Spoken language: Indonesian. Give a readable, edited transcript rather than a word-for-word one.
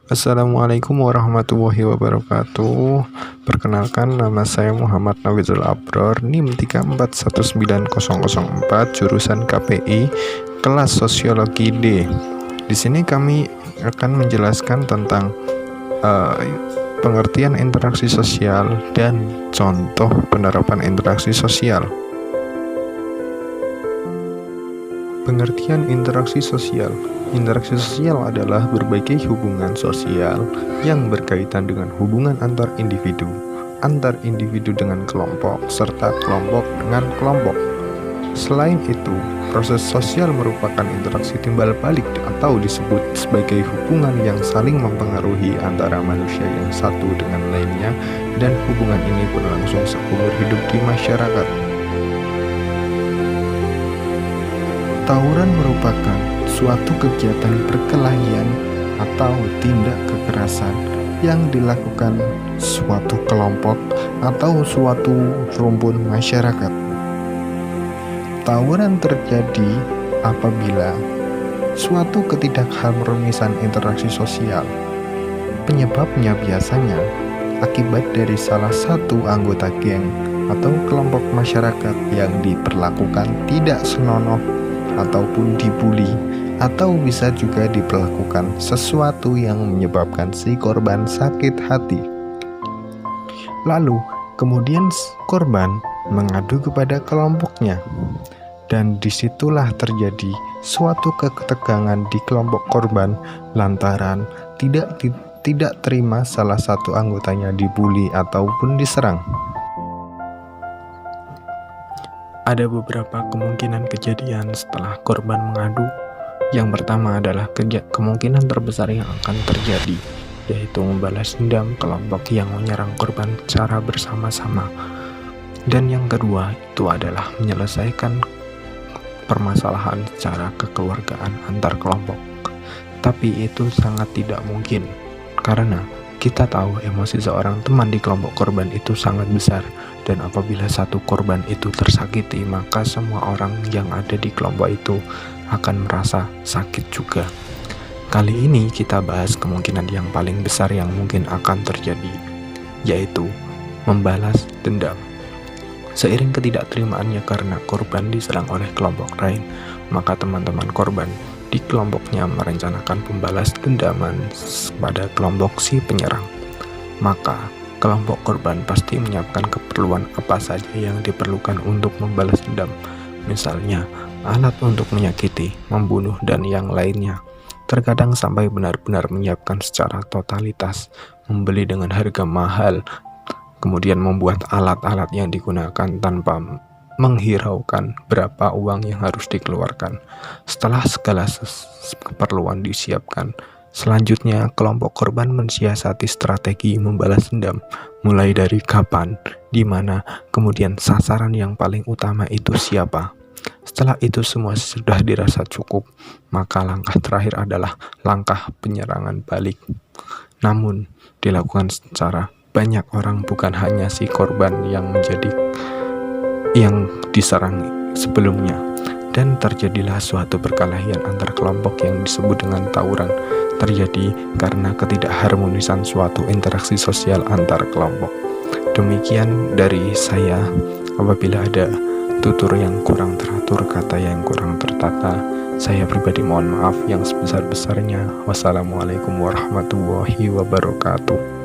Assalamualaikum warahmatullahi wabarakatuh. Perkenalkan, nama saya Muhammad Nawizul Abror, NIM 3419004, jurusan KPI, kelas Sosiologi D. Di sini kami akan menjelaskan tentang pengertian interaksi sosial dan contoh penerapan interaksi sosial. Pengertian interaksi sosial. Interaksi sosial adalah berbagai hubungan sosial yang berkaitan dengan hubungan antar individu dengan kelompok, serta kelompok dengan kelompok. Selain itu, proses sosial merupakan interaksi timbal balik atau disebut sebagai hubungan yang saling mempengaruhi antara manusia yang satu dengan lainnya, dan hubungan ini berlangsung seumur hidup di masyarakat. Tawuran merupakan suatu kegiatan perkelahian atau tindak kekerasan yang dilakukan suatu kelompok atau suatu rumpun masyarakat. Tawuran terjadi apabila suatu ketidakharmonisan interaksi sosial. Penyebabnya biasanya akibat dari salah satu anggota geng atau kelompok masyarakat yang diperlakukan tidak senonoh ataupun dibully, atau bisa juga diperlakukan sesuatu yang menyebabkan si korban sakit hati. Lalu kemudian korban mengadu kepada kelompoknya, dan disitulah terjadi suatu ketegangan di kelompok korban lantaran tidak terima salah satu anggotanya dibully ataupun diserang. Ada beberapa kemungkinan kejadian setelah korban mengadu. Yang pertama adalah kemungkinan terbesar yang akan terjadi, yaitu membalas dendam kelompok yang menyerang korban secara bersama-sama. Dan yang kedua itu adalah menyelesaikan permasalahan secara kekeluargaan antar kelompok. Tapi itu sangat tidak mungkin, karena kita tahu emosi seorang teman di kelompok korban itu sangat besar, dan apabila satu korban itu tersakiti, maka semua orang yang ada di kelompok itu akan merasa sakit juga. Kali ini kita bahas kemungkinan yang paling besar yang mungkin akan terjadi, yaitu membalas dendam. Seiring ketidakterimaannya karena korban diserang oleh kelompok lain, maka teman-teman korban di kelompoknya merencanakan pembalas dendaman pada kelompok si penyerang. Maka kelompok korban pasti menyiapkan keperluan apa saja yang diperlukan untuk membalas dendam, misalnya alat untuk menyakiti, membunuh, dan yang lainnya. Terkadang sampai benar-benar menyiapkan secara totalitas, membeli dengan harga mahal, kemudian membuat alat-alat yang digunakan tanpa menghiraukan berapa uang yang harus dikeluarkan. Setelah segala keperluan disiapkan, selanjutnya kelompok korban mensiasati strategi membalas dendam, mulai dari kapan, di mana, kemudian sasaran yang paling utama itu siapa. Setelah itu semua sudah dirasa cukup, maka langkah terakhir adalah langkah penyerangan balik. Namun dilakukan secara banyak orang, bukan hanya si korban yang diserang sebelumnya, dan terjadilah suatu perkelahian antar kelompok yang disebut dengan tawuran. Terjadi karena ketidakharmonisan suatu interaksi sosial antar kelompok. Demikian dari saya. Apabila ada tutur yang kurang teratur, kata yang kurang tertata, saya pribadi mohon maaf yang sebesar-besarnya. Wassalamualaikum warahmatullahi wabarakatuh.